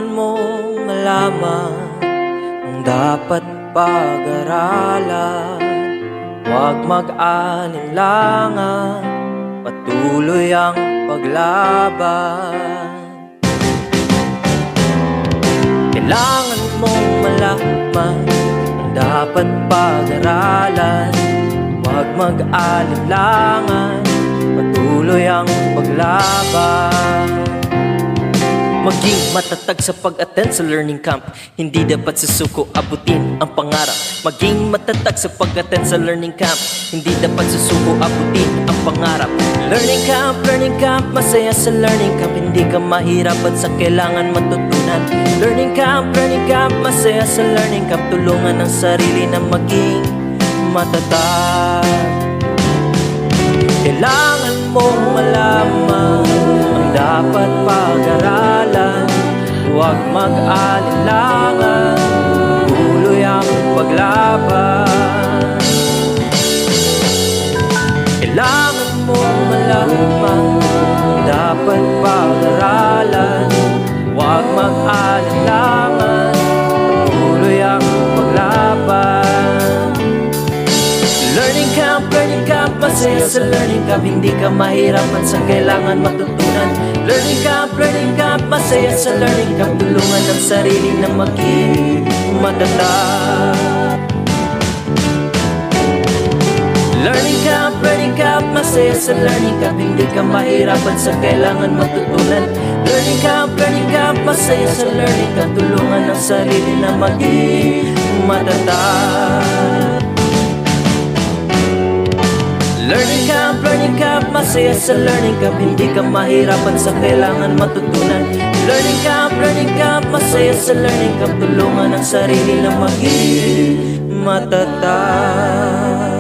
Kailangan mong malaman ang dapat pag-aralan. Huwag mag-alinlangan, patuloy ang paglaban. Kailangan mong malaman ang dapat pag-aralan. Huwag mag-alinlangan, patuloy ang paglaban. Maging matatag sa pag-attend sa learning camp. Hindi dapat susuko abutin ang pangarap. Maging matatag sa pag-attend sa learning camp. Hindi dapat susuko abutin ang pangarap. Learning camp, masaya sa learning camp. Hindi ka mahirapan sa kailangan matutunan. Learning camp, masaya sa learning camp. Tulungan ang sarili na maging matatag. Kailangan mong malaman ang dapat pag-aralan. Huwag mag-alinlangan, tuloy ang paglaban. Kailangan mong malaman ang dapat pag-aralan. Huwag mag-alinlangan, tuloy ang paglaban. Learning camp, masaya sa learning camp. Hindi ka mahirapan sa kailangan matutunan. Learning camp, masaya sa learning camp. Tulungan ang sarili na maging matatag. Learning camp, masaya sa learning camp. Hindi ka mahirapan sa kailangan matutunan. Learning camp, masaya sa learning camp. Tulungan ang sarili na maging matatag. Learning camp, masaya sa learning camp. Hindi ka mahirapan sa kailangan matutunan. Learning camp, masaya sa learning camp. Tulungan ang sarili na maging matatag.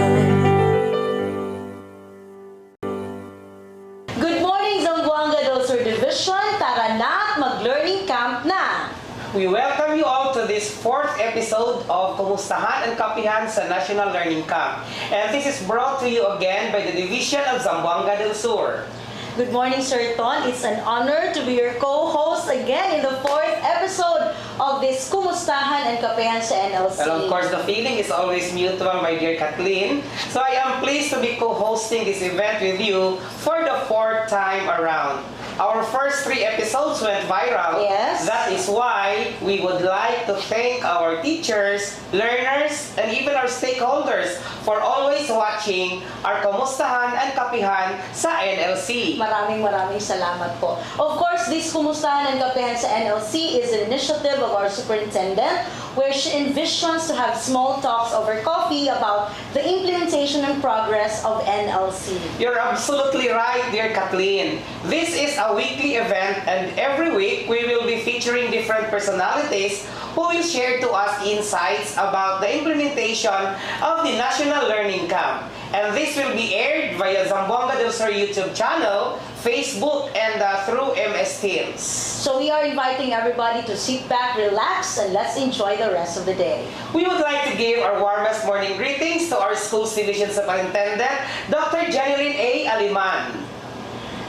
Good morning, Zamboanga del Sur Division. Tara na at mag-learning camp na! We welcome you all to this 4th episode of Kumustahan and Kapehan sa National Learning Camp. And this is brought to you again by the Division of Zamboanga del Sur. Good morning, Sir Ton. It's an honor to be your co-host again in the 4th episode of this Kumustahan and Kapehan sa NLC. And of course, the feeling is always mutual, my dear Kathleen. So I am pleased to be co-hosting this event with you for the 4th time around. Our first 3 episodes went viral. Yes. That is why we would like to thank our teachers, learners, and even our stakeholders for always watching our Kumustahan and Kapehan sa NLC. Maraming salamat po. Of course, this Kumustahan and Kapehan sa NLC is an initiative of our superintendent where she envisions to have small talks over coffee about the implementation and progress of NLC. You're absolutely right, dear Kathleen. This is a weekly event, and every week we will be featuring different personalities who will share to us insights about the implementation of the National Learning Camp. And this will be aired via Zamboanga del Sur YouTube channel, Facebook, and through MS Teams. So we are inviting everybody to sit back, relax, and let's enjoy the rest of the day. We would like to give our warmest morning greetings to our school's division superintendent, Dr. Janeline A. Aliman.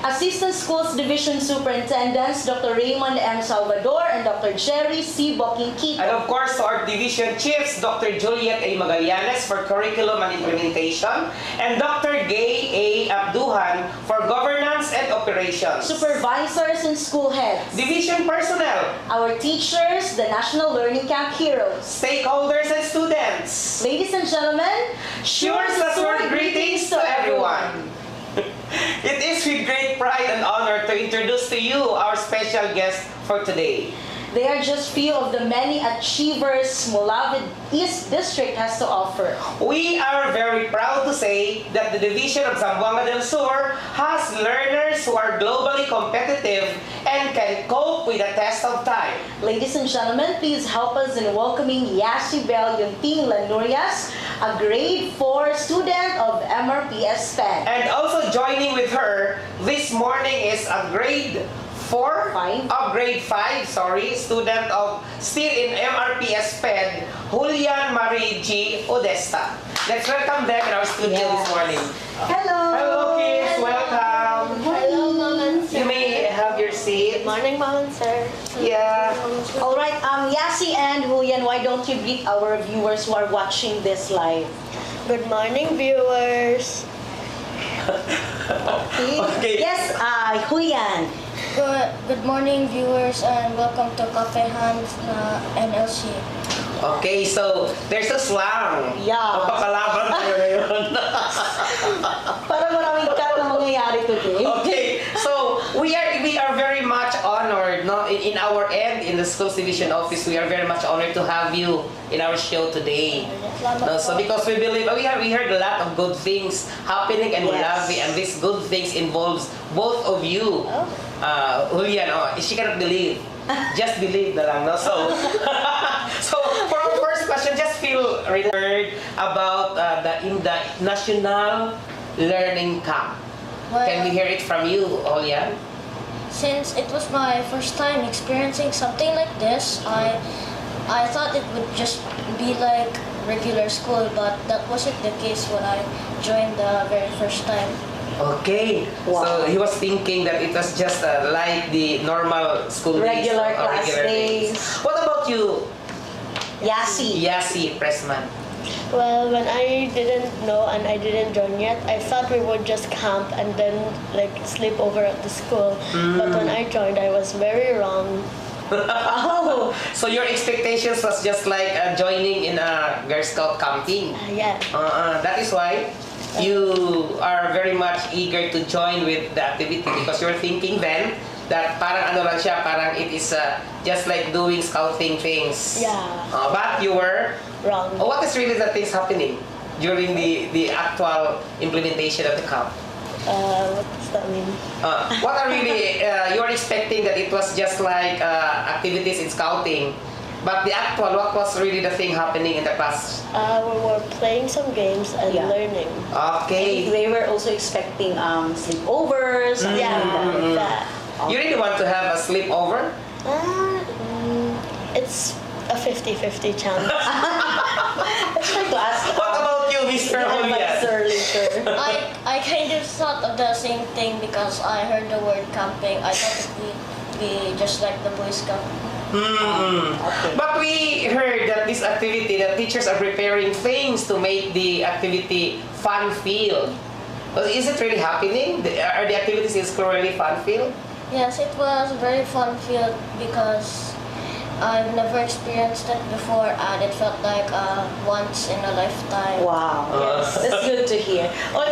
Assistant Schools Division Superintendents Dr. Raymond M. Salvador and Dr. Jerry C. Boquinquito. And of course, to our division chiefs, Dr. Juliet A. Magallanes for curriculum and implementation, and Dr. Gay A. Abduhan for governance and operations. Supervisors and school heads. Division personnel. Our teachers, the National Learning Camp heroes. Stakeholders and students. Ladies and gentlemen, Sure Sasur greetings to everyone. It is with great pride and honor to introduce to you our special guest for today. They are just few of the many achievers Mulavid East District has to offer. We are very proud to say that the Division of Zamboanga del Sur has learners who are globally competitive and can cope with the test of time. Ladies and gentlemen, please help us in welcoming Yasibel Yunting Lanurias, a grade 4 student of MRPS PED. And also joining with her this morning is a grade 4? Grade 5, student of still in MRPS PED, Julian Marie G. Odesta. Let's welcome them in our studio this morning. Hello! Hello kids, welcome! Hello, Mom and Sir. You may have your seat. Good morning, Mom and Sir. Yeah. All right, Yasi and Huyan, why don't you greet our viewers who are watching this live? Good morning, viewers. Okay. Yes, Huyan. Good morning, viewers, and welcome to Kapehan NLC. Okay, so there's a slang. Yeah. Mapapalaban tayo ngayon. Parang maraming cut na mangyayari today. Okay, so we are very much honored, no, in our end in the schools division office. We are very much honored to have you in our show today. No, so because we believe we heard a lot of good things happening in Yes. Malawi, and these good things involves both of you. Julian, she cannot believe. Just believe na lang, no? So, so for our first question, just feel heard about the National Learning Camp. Can we hear it from you, Julian? Since it was my first time experiencing something like this, I thought it would just be like regular school, but that wasn't the case when I joined the very first time. Okay, Wow. so he was thinking that it was just like the normal school Regular days, or class regular days. What about you, Yasi. Yasi Pressman? Well, when I didn't know and I didn't join yet, I thought we would just camp and then like sleep over at the school. But when I joined, I was very wrong. Oh, So your expectations was just like joining in a Girl Scout camping. Yeah. That is why you are very much eager to join with the activity, because you're thinking then that parang ano lang siya, parang it is just like doing scouting things. Yeah. But you were Wrong. what is really the things happening during the actual implementation of the camp? What does that mean? What are really you are expecting that it was just like activities in scouting, but the actual, what was really the thing happening in the class? We were playing some games and Yeah. learning. Okay. they were also expecting sleepovers. Something Yeah, like that. that. You really want to have a sleepover? It's a 50-50 chance. Let's try to ask What about you, Mr. the Julian? advisor later. I kind of thought of the same thing because I heard the word camping. I thought it would be just like the Boy Scout. Okay. But we heard that this activity, that teachers are preparing things to make the activity fun-filled. Well, is it really happening? Are the activities in school really fun-filled? Yes, it was very fun field because I've never experienced it before and it felt like once in a lifetime. Wow. Yes, that's good to hear. Well,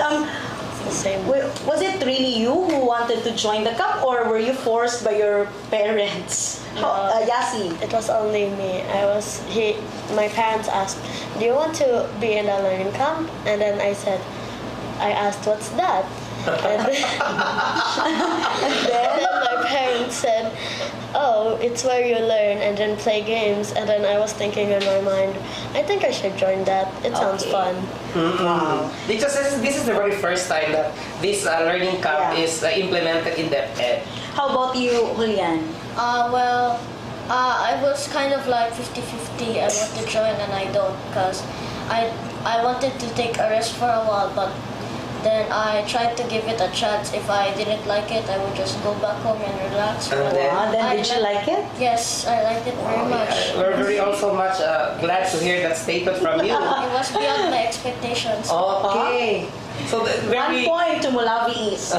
It's the same. was it really you who wanted to join the camp, or were you forced by your parents? Yasi. It was only me. My parents asked, "Do you want to be in a learning camp?" And then I asked, "What's that?" And then my parents said, "Oh, it's where you learn and then play games." And then I was thinking in my mind, I think I should join that. It sounds Okay. fun. Wow. Because this is the very first time that this learning camp Yeah. is implemented in DepEd. How about you, Julian? I was kind of like 50-50. I want to join and I don't because I wanted to take a rest for a while, but then I tried to give it a chance. If I didn't like it, I would just go back home and relax. And But then? Then did you like it? Yes, I liked it very much. We're very also much glad to hear that statement from you. It was beyond my expectations. Okay. So 1 very point to Mulawi East.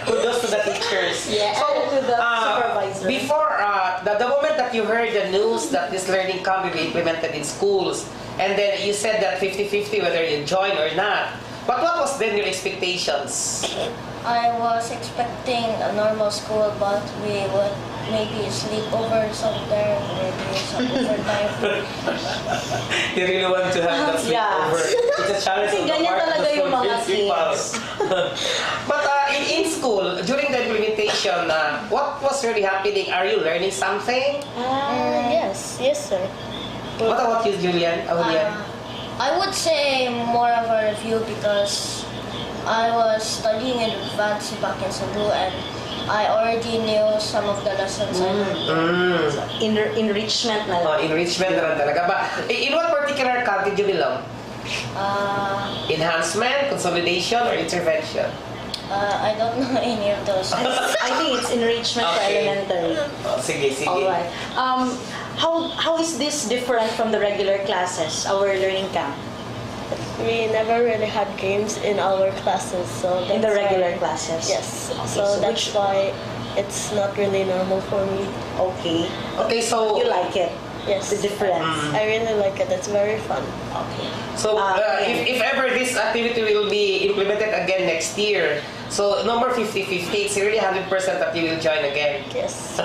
kudos to the teachers. Yeah, So, and to the supervisor. Before the moment that you heard the news that this learning camp will be implemented in schools, and then you said that 50-50 whether you join or not. But what was then your expectations? I was expecting a normal school, but we would maybe sleep over somewhere, maybe some overtime. You really want to have that Yeah. sleepover. It's a challenge Kasi on the ganyan part of talaga the yung school mga principals. But in school, during the implementation, what was really happening? Are you learning something? Yes, sir. What about you, Julian? Julian? I would say more of a review because I was studying in advance back in Cebu and I already knew some of the lessons I learned. Enrichment na lang. Enrichment na lang talaga. But in what particular camp did you belong? Enhancement, consolidation, or intervention? I don't know any of those. I think it's enrichment for Okay. elementary. Sige, sige. Alright. How is this different from the regular classes, our learning camp, We never really had games in our classes, so in the that's regular why- classes? Yes, Okay, so that's which- why it's not really normal for me. Okay. Okay, so You like it? Yes, The difference? I really like it. It's very fun. Okay. So, yeah. if ever this activity will be implemented again next year, so number 50-50, it's really 100% that you will join again. Yes.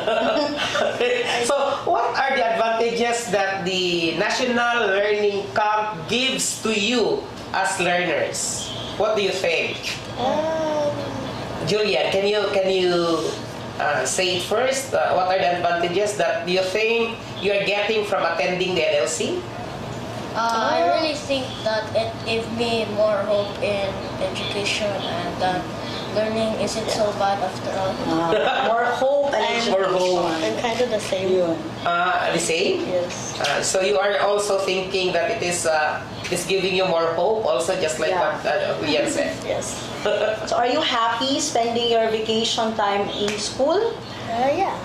So, what are the advantages that the National Learning Camp gives to you as learners? What do you think? Julia, can you say it first? What are the advantages that you think you are getting from attending the NLC? I really think that it gave me more hope in education and that learning isn't so bad after all. More hope and And- More hope. I'm kind of the same. Yun. The same? Yes. So you are also thinking that it is giving you more hope, also just like Yeah. what Rian said. Yes. So are you happy spending your vacation time in school? Yeah.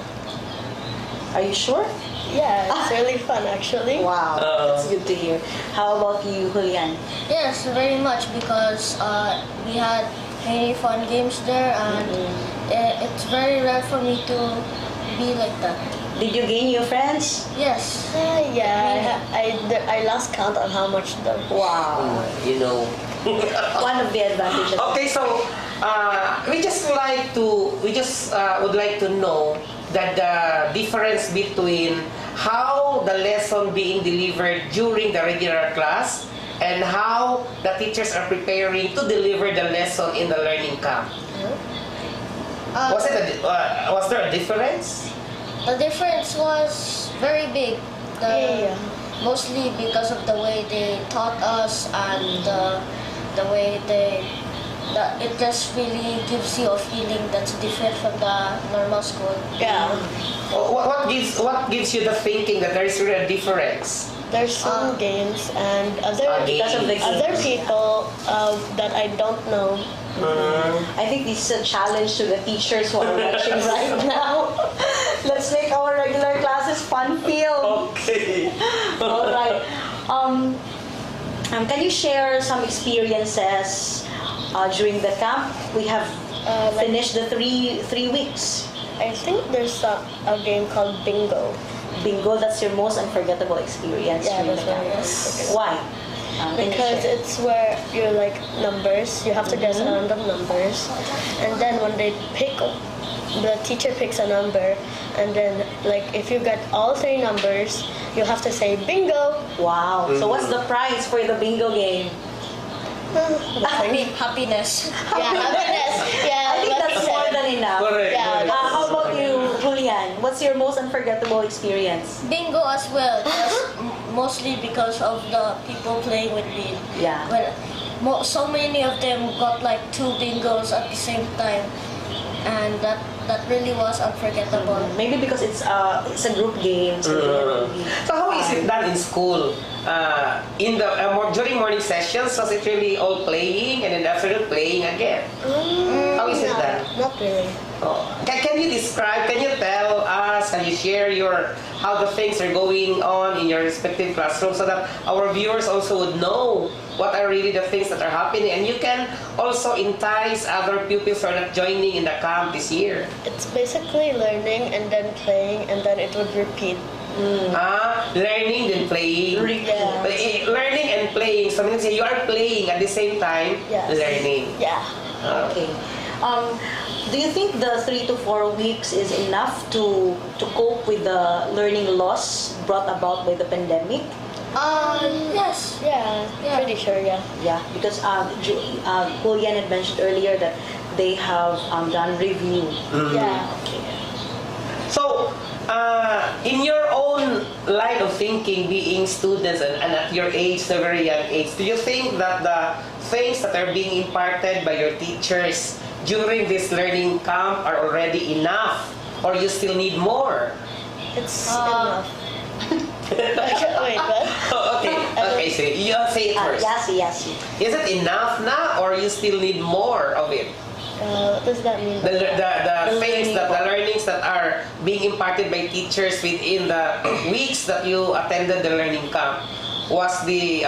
Are you sure? Yeah, it's really fun actually. Wow, that's good to hear. How about you, Julian? Yes, very much because we had many fun games there and it's very rare for me to be like that. Did you gain new friends? Yes. Yeah, I lost count on how much though. Wow. You know. One of the advantages. Okay, so we just would like to know that the difference between how the lesson being delivered during the regular class and how the teachers are preparing to deliver the lesson in the learning camp. Was there a difference? The difference was very big. Yeah. Mostly because of the way they taught us and the way it just really gives you a feeling that's different from the normal school. Yeah, What gives you the thinking that there is really a difference? there's some games and Because of the other games. people that I don't know. I think this is a challenge to the teachers who are watching right now. Let's make our regular classes fun-filled. Okay. All right. Can you share some experiences during the camp? We have finished the three weeks. I think there's a game called Bingo. Bingo, that's your most unforgettable experience Yeah, during that's the camp. very nice. Why? Can you Because share? it's where you're like numbers, you have to guess random numbers, and then when they pick, the teacher picks a number, and then like if you get all three numbers, you have to say bingo. Wow. So what's the prize for the bingo game? Happiness. Yeah, happiness. Yeah, I think that's more than enough. Correct. Yeah, correct. How about you, Julian? What's your most unforgettable experience? Bingo as well, just mostly because of the people playing with me. Yeah. Well, so many of them got like 2 bingos at the same time, and that really was unforgettable. Maybe because it's a group game. So So how is it done in school? In the during morning sessions, was it really all playing and in the afternoon playing again? How is it done? Not really. Oh. Can you describe? Can you tell us? Can you share how the things are going on in your respective classrooms so that our viewers also would know what are really the things that are happening, and you can also entice other pupils who are not joining in the camp this year. It's basically learning and then playing and then it would repeat. Learning then playing. Yeah. Learning and playing. So means you are playing at the same time Yes. learning. Yeah. Okay. Do you think the 3 to 4 weeks is enough to cope with the learning loss brought about by the pandemic? Yes. Yeah, Yeah. pretty sure, yeah. Yeah, because Julian had mentioned earlier that they have done review. Yeah. So, in your own line of thinking, being students and at your age, the very young age, do you think that the things that are being imparted by your teachers during this learning camp are already enough, or you still need more? It's enough. Wait, what? Okay, so you say it first. Yes. Is it enough now, or you still need more of it? What does that mean? The things that the learnings that are being imparted by teachers within the weeks that you attended the learning camp, were the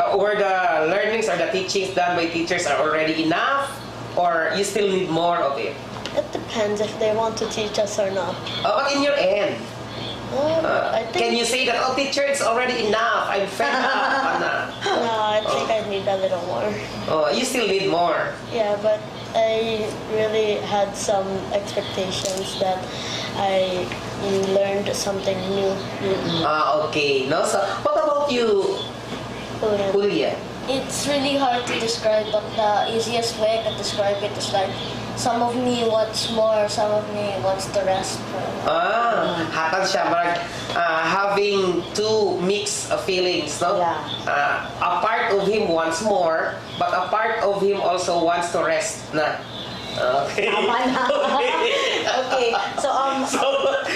learnings or the teachings done by teachers are already enough, or you still need more of it? It depends if they want to teach us or not. But in your end, I think, can you say that, oh teacher, it's already enough, I'm fed up? no, I think I need a little more. Oh, you still need more. Yeah, but I really had some expectations that I learned something new. Okay. No, so what about you, Julia? It's really hard to describe, but the easiest way I can describe it is like some of me wants more, some of me wants the rest. Hatag siya, having two mixed feelings, no? Yeah. A part of him wants more, but a part of him also wants to rest na. Okay. Tama na. Okay, so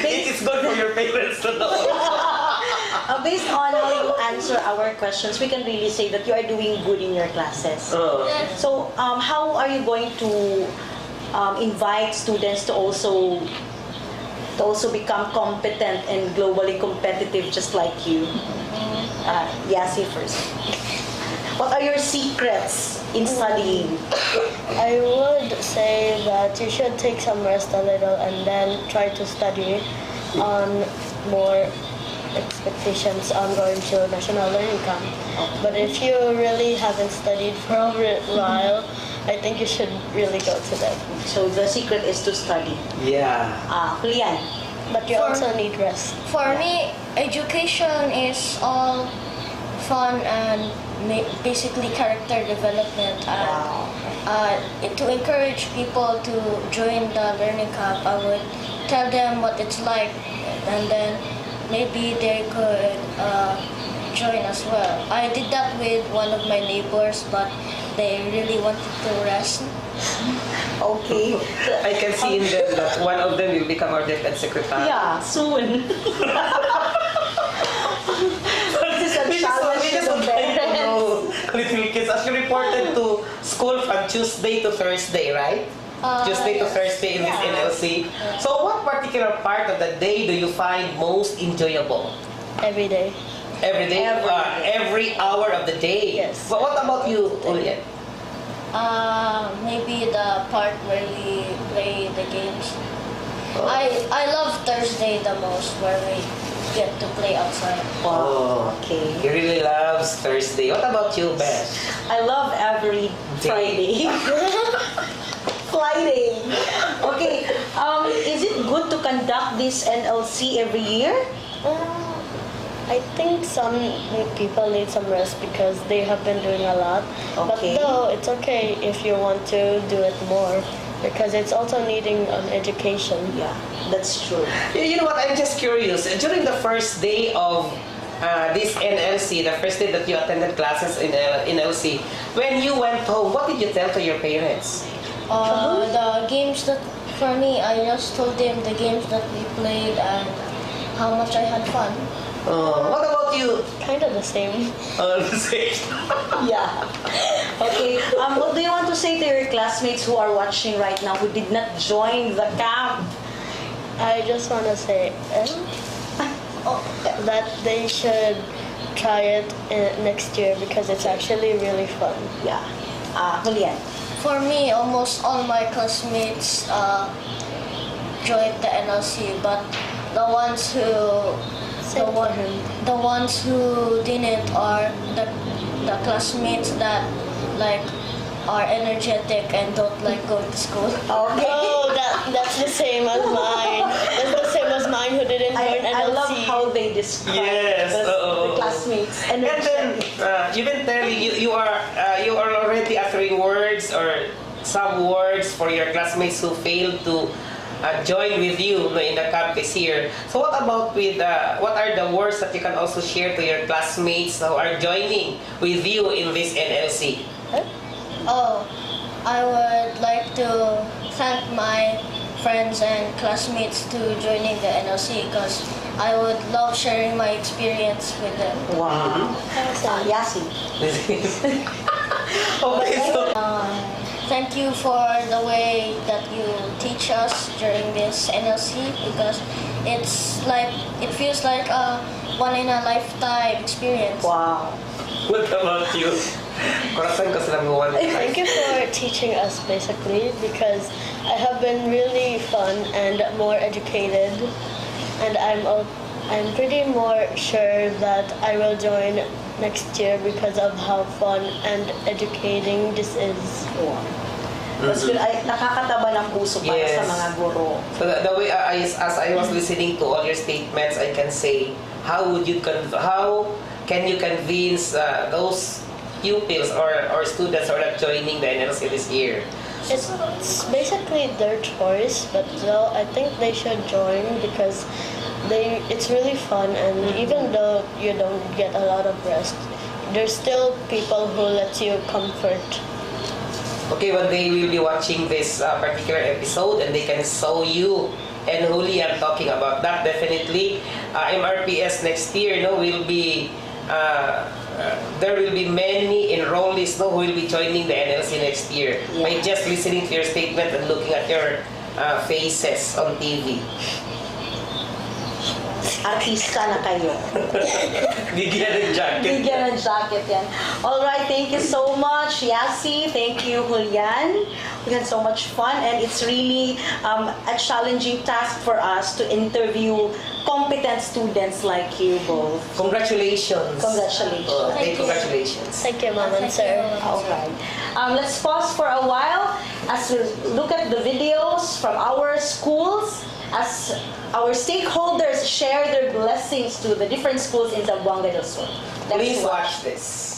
It is good for your parents to know. based on how you answer our questions, we can really say that you are doing good in your classes. So how are you going to invite students to also become competent and globally competitive just like you? Yasi first. What are your secrets in studying? I would say that you should take some rest a little and then try to study on more expectations on going to national learning camp. But if you really haven't studied for a while, I think you should really go to them. So the secret is to study. Yeah. Julian. But you also need rest. For me, education is all fun and basically character development. And to encourage people to join the learning camp, I would tell them what it's like, and then maybe they could join as well. I did that with one of my neighbors, but they really wanted to rest. Okay. I can see in them that one of them will become our DepEd secretary. Yeah, soon. This is a challenge to the parents. Little kids actually reported to school from Tuesday to Thursday, right? Tuesday to Thursday in this NLC. So what particular part of the day do you find most enjoyable? Every day. Every day? Every hour of the day? Yes. But what about you, Juliet? Maybe the part where we play the games. I love Thursday the most, where we get to play outside. Wow. Okay. He really loves Thursday. What about you, Beth? I love every Friday. Friday. Okay. Is it good to conduct this NLC every year? I think some people need some rest because they have been doing a lot. Okay. But though it's okay if you want to do it more because it's also needing an education. Yeah, that's true. You know what? I'm just curious. During the first day of this NLC, the first day that you attended classes in NLC, when you went home, what did you tell to your parents? The games that, for me, I just told them the games that we played and how much I had fun. What about you? Kind of the same. The same. Yeah. Okay. What do you want to say to your classmates who are watching right now who did not join the camp? I just want to say that they should try it next year because it's actually really fun. Yeah. Julian. For me, almost all my classmates joined the NLC, but the ones who didn't are the classmates that like are energetic and don't like going to school. Okay. Oh, that's the same as mine. That's the same as mine who didn't join NLC. I love how they describe the classmates. And then even telling you are already uttering words or some words for your classmates who failed to join with you in the campus here. So what about with what are the words that you can also share to your classmates who are joining with you in this NLC? Oh, I would like to thank my friends and classmates to joining the NLC because I would love sharing my experience with them. Wow. Yasi. Okay, so thank you for the way that you teach us during this NLC because it feels like a one in a lifetime experience. Wow. What about you? Kurasan ka sila mo Thank you for teaching us basically because I have been really fun and more educated, and I'm pretty more sure that I will join next year because of how fun and educating this is. That's good. Ay, nakakataba ng puso para Yes. sa mga guro. So the way as I was listening to all your statements, I can say, how can you convince those pupils or students who are not joining the NLC this year? It's basically their choice, but though I think they should join because it's really fun, and even though you don't get a lot of rest, there's still people who let you comfort. Okay, one day we'll be watching this particular episode and they can saw you and Julian talking about that. Definitely, MRPS next year, will be there will be many enrollees, who will be joining the NLC next year by just listening to your statement and looking at your faces on TV. Artista na kayo. Bigyan ng jacket. Bigyan ng jacket yan. Alright, thank you so much, Yasi. Thank you, Julian. We had so much fun, and it's really a challenging task for us to interview competent students like you both. Congratulations. Congratulations. Congratulations. Thank you, Mom and Sir. Alright. Let's pause for a while as we look at the videos from our schools as our stakeholders share their blessings to the different schools in Zamboanga del Sur. Please watch this.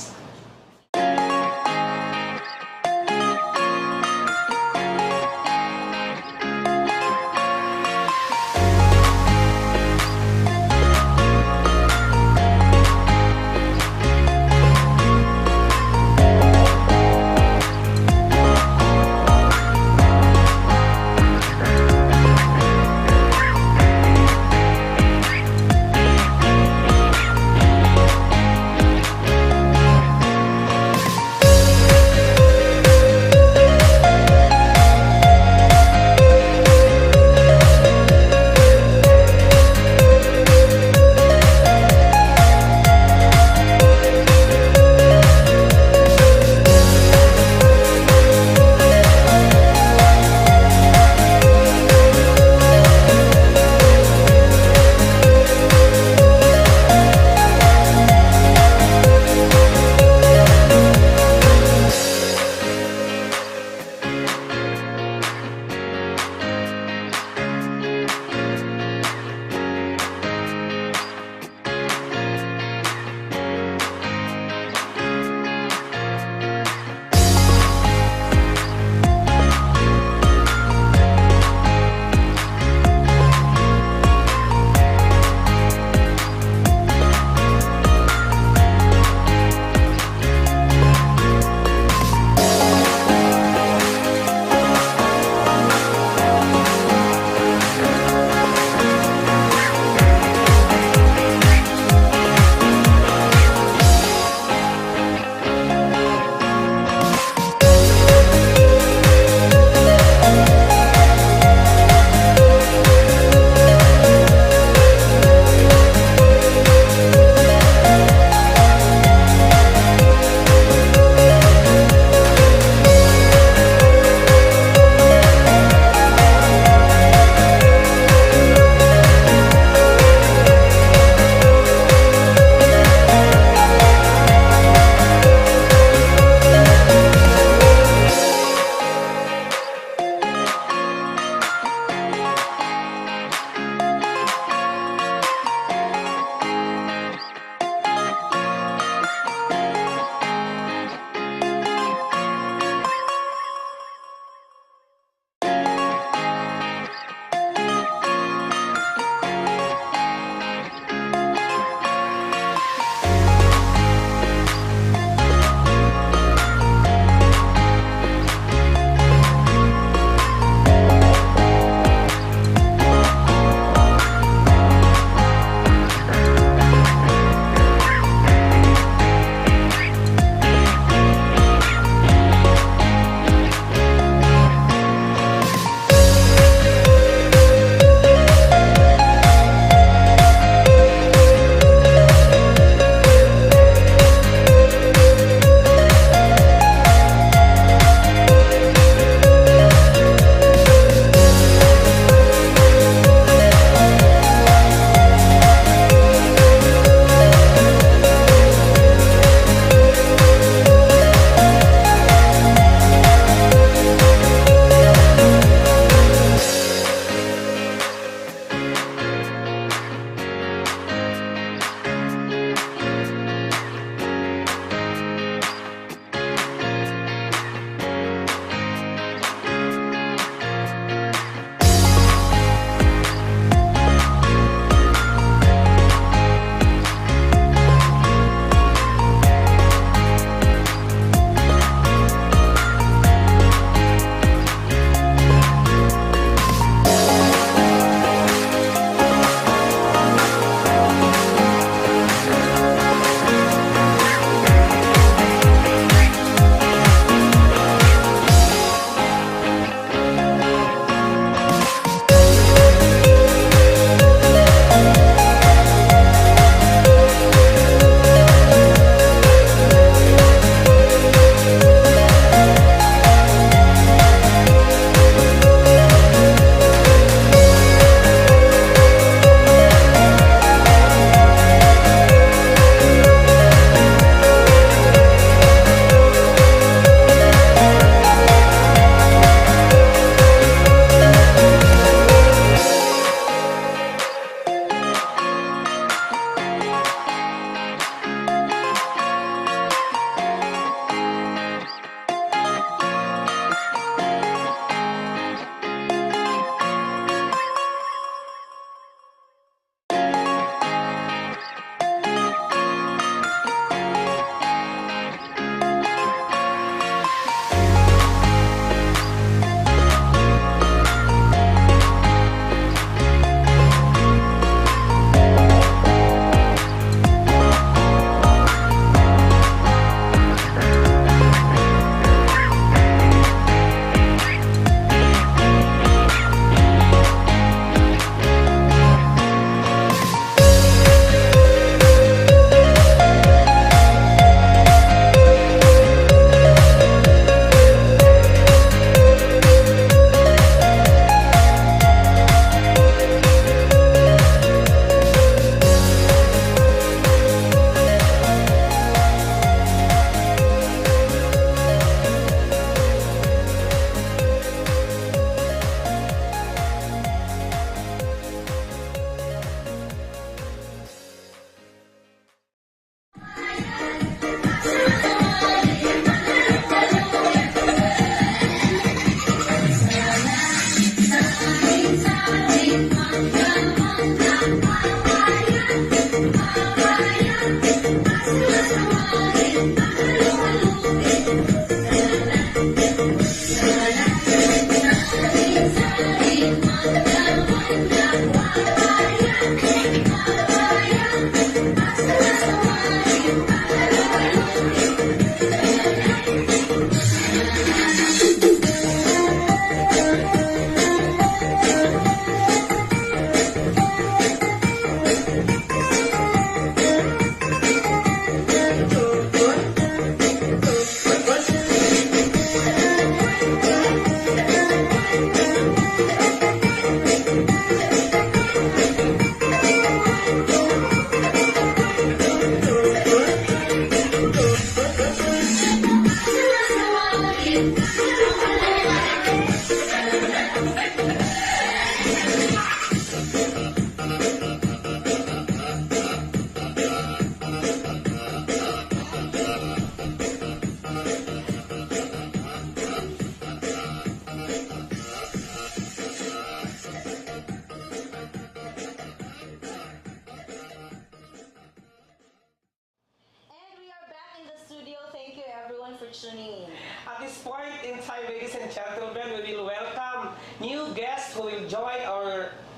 tuning in. At this point in time, ladies and gentlemen, we will welcome new guests who will join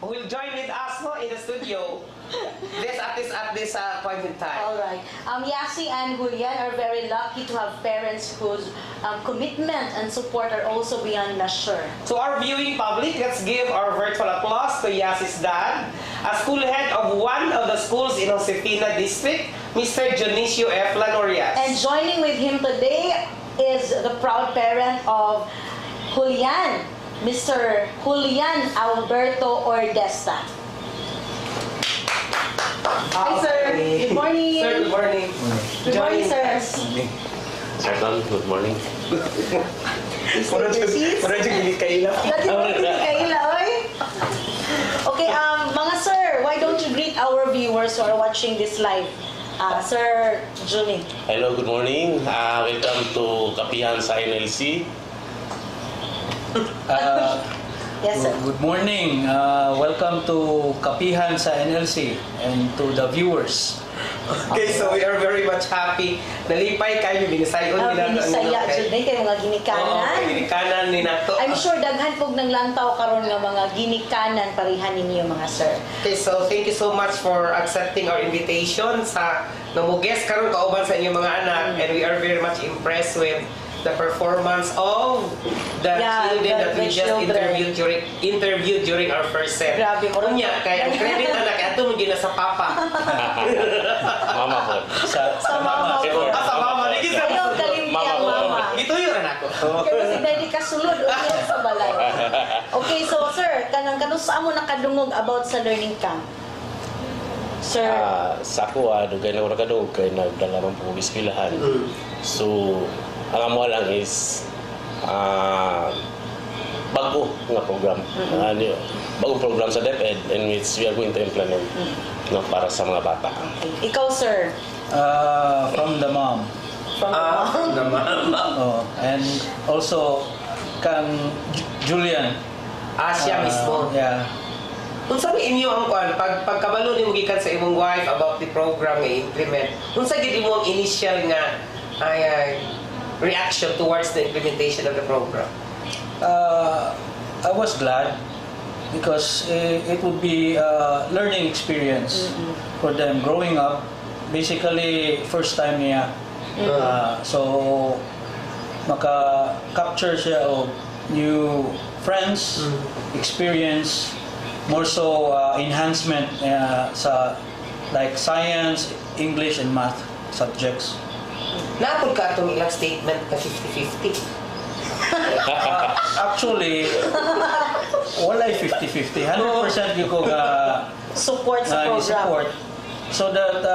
with us in the studio. At this point in time. All right. Yasi and Julian are very lucky to have parents whose commitment and support are also beyond measure. To our viewing public, let's give our virtual applause to Yasi's dad, a school head of one of the schools in Josefina District, Mr. Dionisio F. Lanorias. And joining with him today is the proud parent of Julian, Mr. Julian Alberto Ordesta. Hi, sir. Good morning. Sir, good morning. Good morning, sir. Sir Don, good morning. Parang hindi kaila. Okay, mga sir, why don't you greet our viewers who are watching this live? Sir Julie. Hello, good morning. Welcome to Kapehan sa NLC. Yes, sir. Good morning. Welcome to Kapehan sa NLC and to the viewers. Okay, so we are very much happy. Nalipay kayo, binisayon Binisaya, Julie, kayo mga ginikanan. ginikanan ni Nato. I'm sure daghan pog ng lantaw karon nga mga ginikanan parehan ninyo mga sir. Okay, so thank you so much for accepting our invitation sa namuguest karon kauban sa inyong mga anak, and we are very much impressed with the performance of the children that we just interviewed during our first set. Grabe, Unya, kaya ang credit na ato mo gina sa papa. Mama po. Sa mama ko. Sa mama, naging sa Ayaw kalimpyang mama. Ito yun ako. Kaya si Daddy kasulod ulit sa balay. Okay, so sir, kanang saan mo nakadungog about sa learning camp? Sir. Sa ako, dugay na ako nakadug kay nagdala man po iskilahan. So, ang amo lang is bago nga program. Bagong program sa DepEd in which we are going to implement no, para sa mga bata. Ikaw, sir. From the mom. From the mom. And also, Julian. Siya mismo. Yeah. Kung sabi inyo ang kuan, pagkabalo ni mo gikan sa imong wife about the program nga implement, kung sa gid mo ang initial nga reaction towards the implementation of the program? I was glad because it would be a learning experience for them growing up. Basically, first time niya. So, maka-capture siya of new friends, experience, more so enhancement sa like science, English, and math subjects. Napod ka itong ilang statement na 50-50. Actually, walay 50-50. 100% yung ko Support sa program. support so that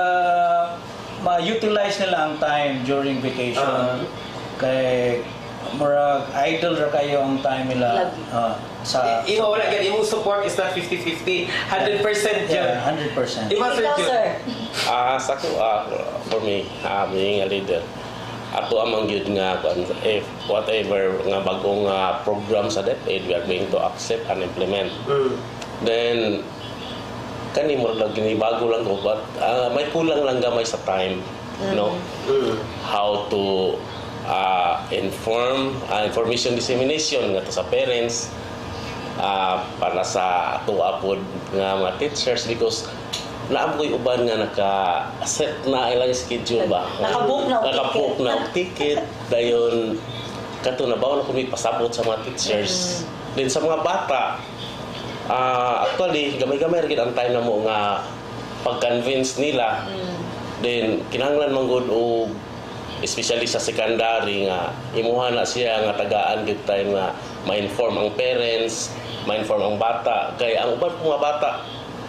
ma-utilize nila ang time during vacation. Kay murag idle ra kayo ang time nila sa Imo wala gan imong support is not 50-50. 100% yun. yeah, 100%. Ikaw, Sir Ikaw, Jun. sir. Sa ako, for me, being a leader, ato amang yun nga, if whatever nga bagong program sa DepEd, we are going to accept and implement. Then, kani mo lang ginibago lang ko, but may kulang lang gamay sa time, no? How to information dissemination nga to sa parents, para sa ato apod nga mga teachers, because naam ko'y uban nga naka-set na ilang schedule ba? Nakabook na og ticket. Dayon, kato na ba na kung may pasabot sa mga teachers. Then sa mga bata, actually, gamay-gamay rin ang time na mo nga pag-convince nila. Then, kinahanglan man gud o especially sa secondary nga imuha na siya nga tagaan gid time nga ma-inform ang parents, ma-inform ang bata. Kay ang uban mga bata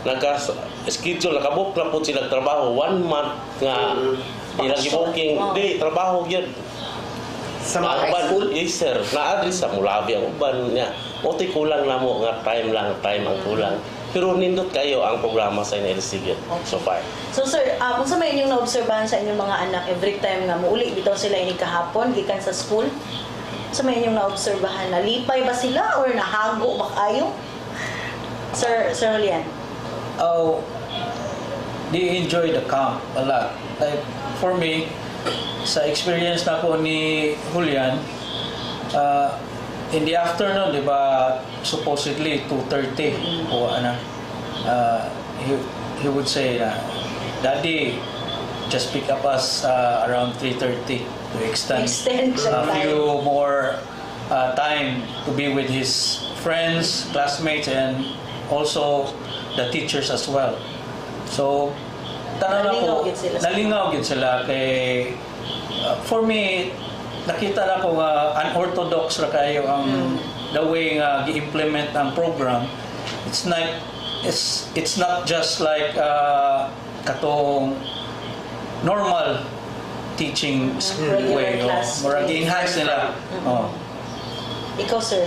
naka-schedule, nakabook na po silang trabaho 1 month nga ilang booking di trabaho yun Sa mga high school? Yes sir, na-address sa Mulabi ang uban niya. Oto'y kulang na mo nga time ang kulang. Pero nindot kayo ang programa sa NLC yun so far. So sir, kung sa may inyong naobserbahan sa inyong mga anak every time nga muuli bitaw sila ini kahapon gikan sa school, sa may inyong naobserbahan, nalipay ba sila or nahago ba kayo? Sir Julian. They enjoy the camp a lot. Like for me, sa experience na po ni Julian, in the afternoon, di ba, supposedly 2:30 o he would say, Daddy, just pick up us around 3:30 to extend a few more time to be with his friends, classmates, and also the teachers as well. So, nalingaw gid sila kay for me nakita na ko nga unorthodox ra kayo ang the way nga gi-implement ang program. It's not just like katong normal teaching way, murag enhance nila. Ikaw, sir?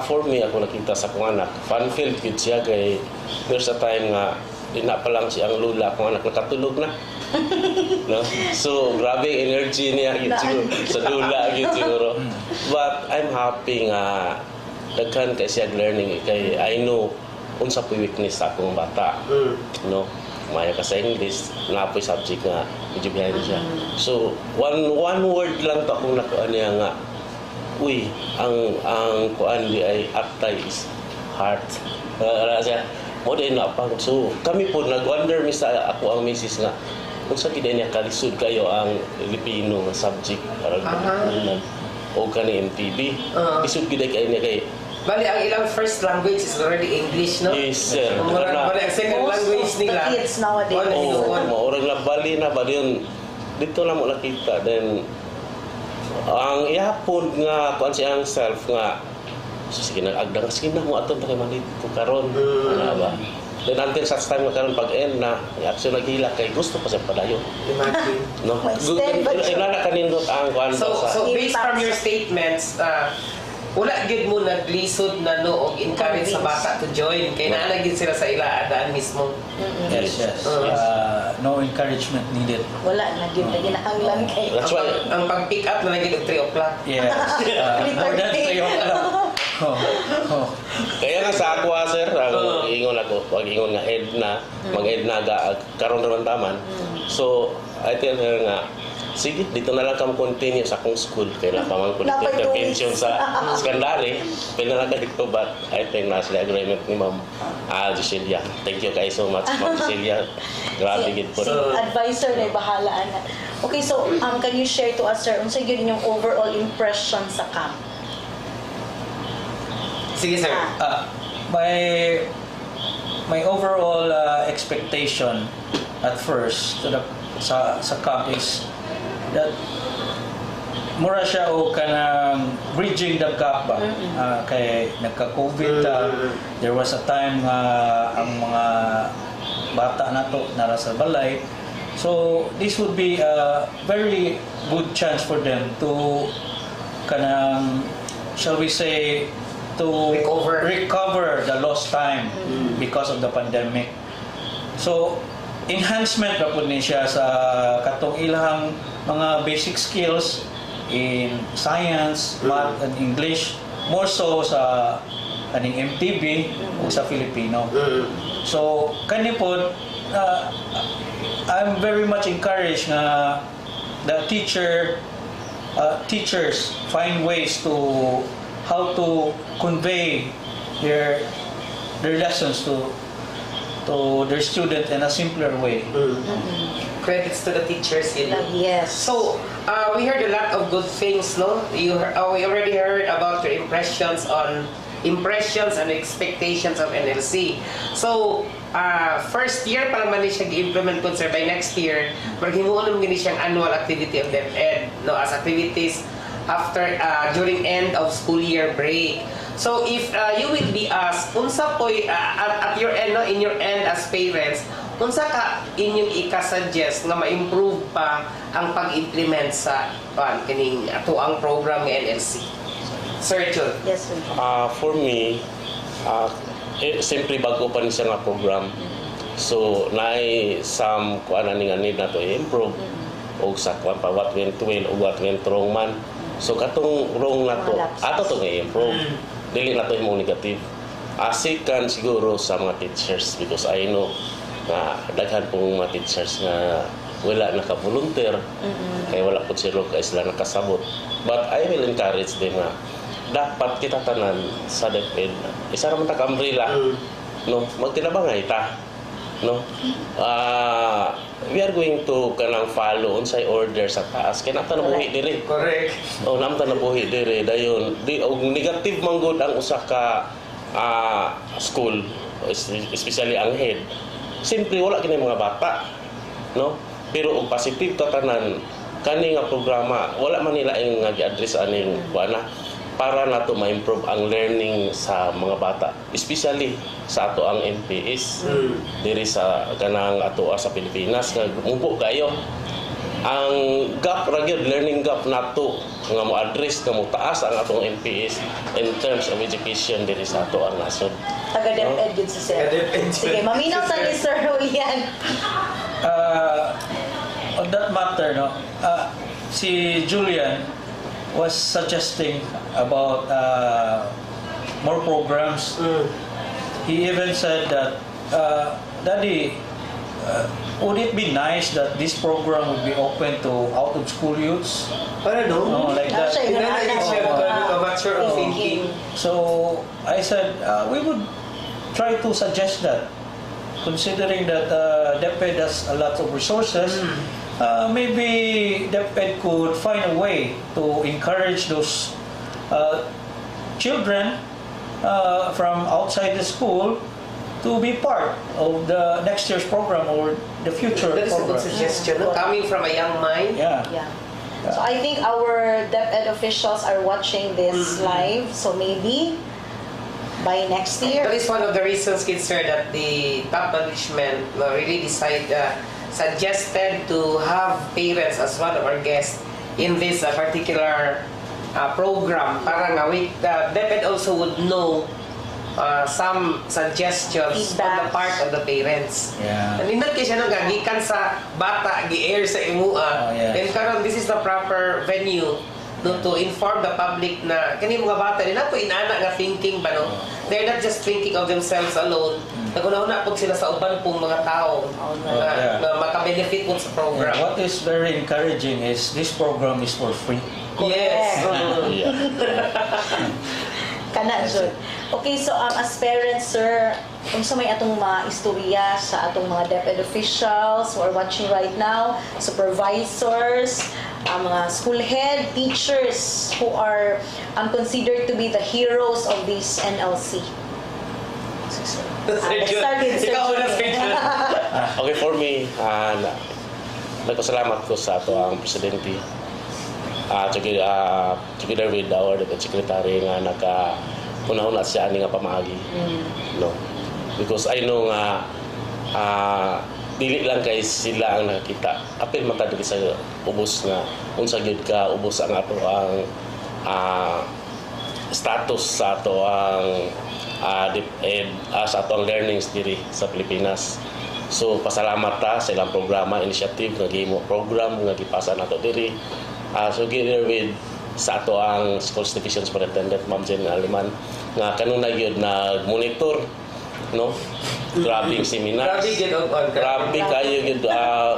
For me, ako nakita sa kong anak, fun-filled kid siya kay there's a time nga di na pa lang siyang lula akong anak nakatulog na. No? So, grabe ang energy niya siguro, sa lula siguro. But I'm happy nga daghan kay siya learning kay I know unsa po weakness sa akong bata. No? Maya ka sa English, napoy subject nga medyo behind siya. So, one word lang to akong nakuha niya nga, uy, ang kuan di ay aptay is heart. Siya, mo din na pang. So, kami po nag-wonder sa ako ang misis nga, kung sa kida niya kalisod kayo ang Filipino nga subject para o kani MTB. Isod kida kayo niya kay Bali, ang ilang first language is already English, no? Yes, sir. Bali, ang second language nila. The kids nowadays. Maurang na bali yun. Dito lang mo nakita. Then, ang ihapon nga, kuan siya ang self nga, sige nag-agdang, sige na mo aton kay manito karon. Ba? Then until such time karon pag-end na, action naghila kay gusto pa sa padayon. Imagine. No? Ilala kanindot ang kuan So based from your statements, wala gid mo naglisod na no og encourage sa bata to join kay naa gid sila sa ilaadaan mismo. Yes. No encouragement needed. Wala na gyud na ginahanglan kay. That's why Ang pag-pick up na gid og 3 o'clock. Yes. More than 3 o'clock. kaya nga sa ako sir, ingon ako, pag ingon nga EDNA, mag-EDNA karon ra man taman. So I tell her nga sige, dito na lang kami continue sa akong school. Kaya pa man ko dito pension sa secondary. Pwede na lang dito, but I think na sila agreement ni Ma'am Jusilia. Thank you guys so much, Ma'am Jusilia. Grabe gid po. Si advisor na bahala na. Okay, so can you share to us, sir, unsa gyud inyong overall impression sa camp? Sige, sir. My overall expectation at first to sa camp is that mura siya o kanang bridging the gap ba kay nagka-COVID there was a time ang mga bata na to nara sa balay, so this would be a very good chance for them to kanang, shall we say, to recover the lost time because of the pandemic. So enhancement ra pud ni siya sa katong ilahang mga basic skills in science, math, and English, more so sa kaning MTB o sa Filipino. So kani pod I'm very much encouraged nga the teachers find ways to how to convey their lessons to their student in a simpler way. Credits to the teachers. Yes. So, we heard a lot of good things, no? We already heard about your impressions and expectations of NLC. So, first year pa naman siya i-implement po, sir. By next year, maghimuon naman siyang annual activity of DepEd, no? As activities after during end of school year break. So if you will be asked unsa poy at your end, no, in your end as parents, unsa ka inyong ika-suggest nga ma-improve pa ang pag-implement sa kining ato ang program ng NLC? Sir Jun. Yes, sir. For me, siyempre bago pa rin siya nga program. So, naay some kuan ani nga need na to improve og sa kuan pa what went well o what went wrong man. So katong wrong na to, ato to nga improve. Dili na to imong negative. Asikan siguro sa mga teachers because I know na daghan pong mga teachers nga wala naka-volunteer. Kaya wala po sila kaya sila nakasabot. But I will encourage them nga dapat kita tanan sa DepEd isa naman taka-umbrella, no, magtinabangay ta, no. We are going to kanang follow unsay order sa taas kay nata nabuhi diri. Correct. Namta nabuhi diri dayon di og negative man gud ang usa ka school, especially ang head. Simple wala kini mga bata, no, pero og positive ta tanan kani nga programa wala man nila ang gi-address aning kuana para nato ma-improve ang learning sa mga bata, especially sa ato ang MPS diri sa kanang ato sa Pilipinas nga mupo kayo ang gap ra gyud, learning gap nato nga mo address nga mo taas ang atong MPS in terms of education diri sa ato ang nasod. Taga DepEd yun si Sir. Sige, maminaw sa ni Sir Julian. On that matter, no, si Julian was suggesting about more programs. He even said that, Daddy, would it be nice that this program would be open to out-of-school youths? Para no? Like that. Mature of thinking. So I said we would try to suggest that, considering that DepEd has a lot of resources. Maybe DepEd could find a way to encourage those children from outside the school to be part of the next year's program or the future That is a good program. suggestion. No? Coming from a young mind. Yeah. Yeah. So I think our DepEd officials are watching this live. So maybe by next year. That is one of the reasons, kids, sir, that the top management really suggested to have parents as one of our guests in this particular program. Para nga DepEd also would know some suggestions on the part of the parents. Yeah. Nindot kay siya nang gagikan sa bata, gi-air sa imua. Yes. Then karon this is the proper venue to inform the public na kani mga bata nila po inana nga thinking ba no. They're not just thinking of themselves alone. Naguna-una po sila sa uban pong mga tao na maka-benefit po sa program. What is very encouraging is this program is for free. Yes. Kana jud. Okay, so as parents, sir, unsa may atong mga istorya sa atong mga DepEd officials who are watching right now, supervisors, mga school head, teachers who are considered to be the heroes of this NLC. Let's start with Sir Julian. Okay, for me, nagpasalamat ko sa ato ang presidente. Together with our DepEd secretary nga naka-una-una siya ani nga pamaagi. No? Because I know nga dili lang kay sila ang nakakita. Apil mata diri sa ubos nga unsa gyud ka ubos ang ato ang status sa ato ang DepEd sa ato ang learnings diri sa Pilipinas. So pasalamat ta sa ilang programa, initiative nga gihimo program nga gipasa nato diri. Together with sa ato ang Schools Division Superintendent Ma'am Jen Aliman nga kanunay gyud na monitor, no, grabe seminar, grabe kayo gyud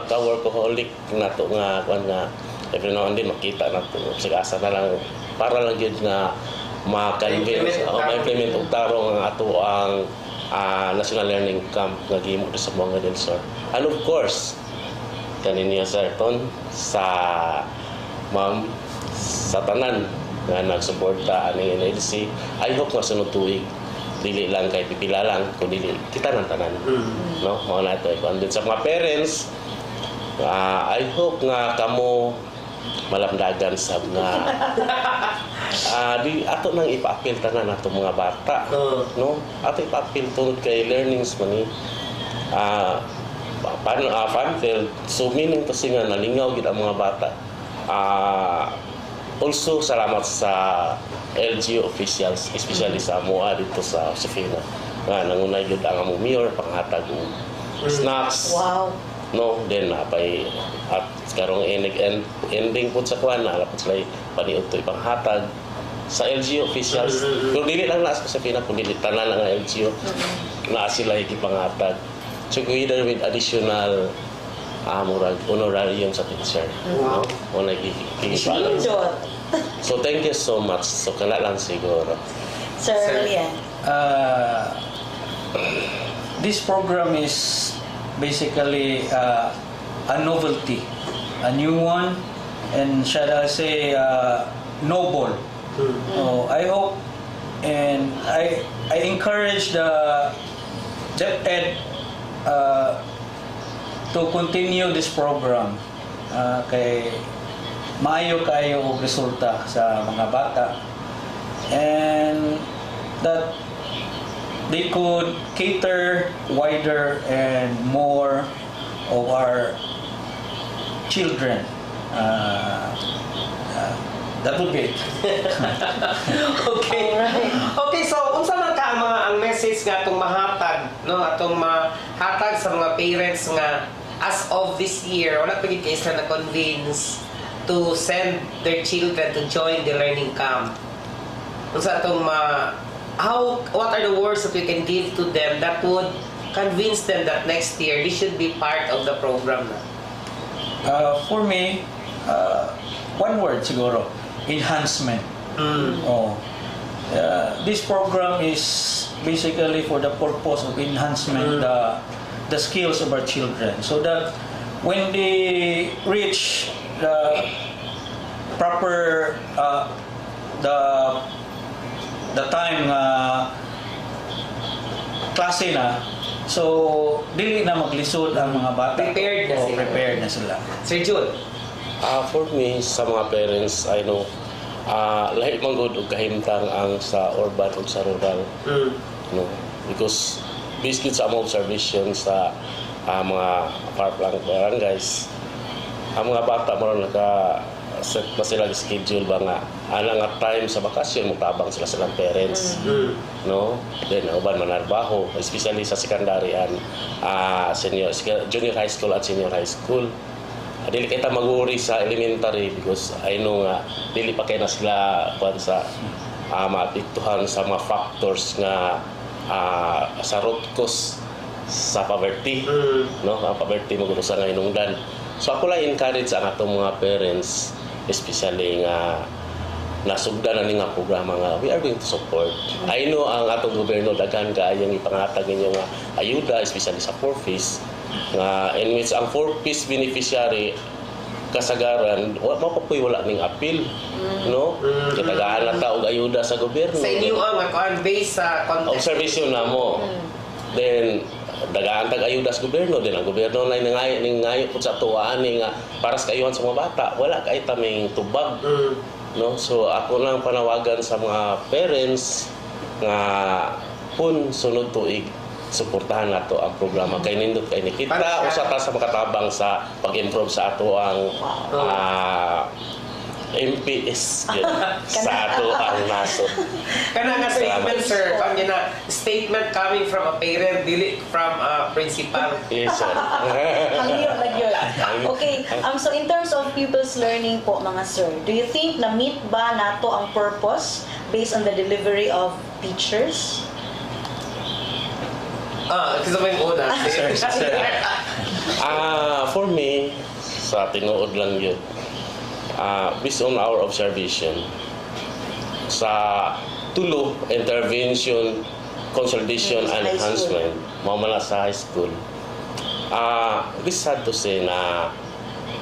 ka workaholic nato nga kuan nga every now and then makita nato sa asa na lang para lang gyud nga ma-convince ma-implement og tarong ang ato ang National Learning Camp nga gihimo sa Zamboanga del Sur. And of course kaniniya Sir Ton sa Ma'am sa tanan nga nagsuporta aning NLC. I hope nga sunod tuig dili lang kay pipila lang kundi kita nang tanan. No, mao na ito. And then sa mga parents, I hope nga kamo malamdagan sab nga di ato nang ipa-appeal tanan nato mga bata. No, ato ipa-appeal tungod kay learnings man ni fun-filled. So meaning to say nga nalingaw gid ang mga bata. Also, salamat sa LGU officials, especially sa MOA dito sa Josefina. Nangunay yun ang among mayor, panghatag snacks. Wow. No, then napay at karong ending po sa kuan na po sila paniud to ipanghatag sa LGU officials. Kung dili lang na sa Josefina, kung dili tanan ang LGU na sila ikipanghatag. Together with additional murag honorarium sa teacher. Wow. No? O nagiging So thank you so much. So kana lang siguro. Sir Sir. Lian. This program is basically a novelty, a new one, and shall I say noble. So I hope and I encourage the DepEd to continue this program kay maayo kayo og resulta sa mga bata, and that they could cater wider and more of our children. That would be it. Okay. Okay, so unsa man ka ang message nga atong mahatag, no, atong mahatag sa mga parents nga as of this year wala pa gid kay sila na convince to send their children to join the learning camp. Unsa atong what are the words that we can give to them that would convince them that next year they should be part of the program na? For me, one word siguro, enhancement. This program is basically for the purpose of enhancement the skills of our children, so that when they reach the proper the time klase na, so dili na maglisod ang mga bata. Prepared na sila. Sir Jude. For me, sa mga parents, I know, lahi man gud og kahimtang ang sa urban ug sa rural. No? Because based sa among observation sa mga barangays, ang mga bata mo set na sila schedule ba nga nga time sa bakasyon magtabang sila silang parents, no, then uban manarbaho, especially sa secondary and junior high school at senior high school. Dili kita maguri sa elementary because I know nga dili pa kay na sila kuan sa maapektuhan sa mga factors nga sa root cause sa poverty, no, ang poverty mo sa hinungdan. So ako lang encourage ang atong mga parents, especially nga nasugdan na ni nga programa nga we are going to support. I know ang atong gobyerno daghan kaayong ipangatag ninyo nga ayuda, especially sa 4Ps nga in which ang 4Ps beneficiary kasagaran mapapoy wala ning appeal, no, kitagaan na ta og ayuda sa gobyerno Sa inyo ang based sa context observation na mo, then dagaan tag ayuda sa gobyerno, din ang gobyerno na ningayo pud sa tuwaan nga para sa kayuhan sa mga bata wala kay taming tubag, no. So ako lang panawagan sa mga parents nga pun sunod tuig suportahan nato ang programa kay nindot kay nikita usa ta sa makatabang sa pag-improve sa ato ang MPS sa ato ang naso. Kana statement, sir, na statement coming from a parent, dili from a principal. Yes, sir. Okay, so in terms of pupils learning po mga sir, do you think na meet ba nato ang purpose based on the delivery of teachers? Kasi may una. Sir. For me, sa tinuod lang yun, based on our observation, sa tulo, intervention, consolidation, and enhancement, mamala sa high school, it's sad to say na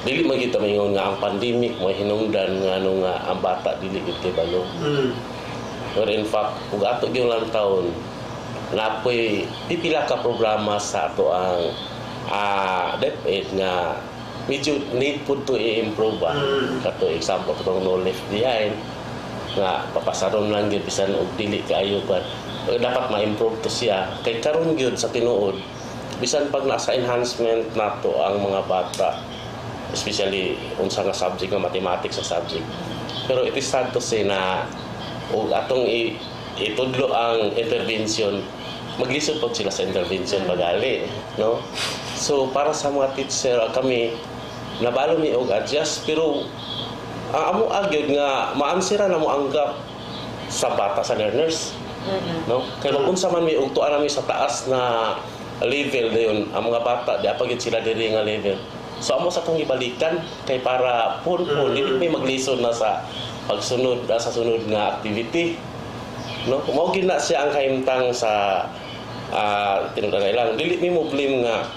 dili magita mayon nga ang pandemic mo hinungdan nga ang bata dili gid kay balo. But in fact, ug ato gyud lang taon napoy pipila ka programa sa ato ang DepEd nga medyo need po to i-improve ba. Kato example itong no left behind nga papasaron lang yun bisan og dili kaayo but dapat ma-improve to siya kay karon gyud sa tinuod bisan pag nasa enhancement nato ang mga bata, especially unsa nga subject nga mathematics sa subject, pero it is sad to say na og atong itudlo ang intervention maglisod po sila sa intervention bagali, no. So para sa mga teacher kami nabalo mi og adjust pero amo agyod nga maansira na mo ang gap sa bata sa learners, no. Kaya unsa man mi og tuan nami sa taas na level dayon ang mga bata di pa gyud sila diri nga level So amo sa tong ibalikan kay para pun dili may maglison na sa pagsunod sa sunod nga activity. No, mao gid na siya ang kahimtang sa tinuod lang. Dili mi mo blame nga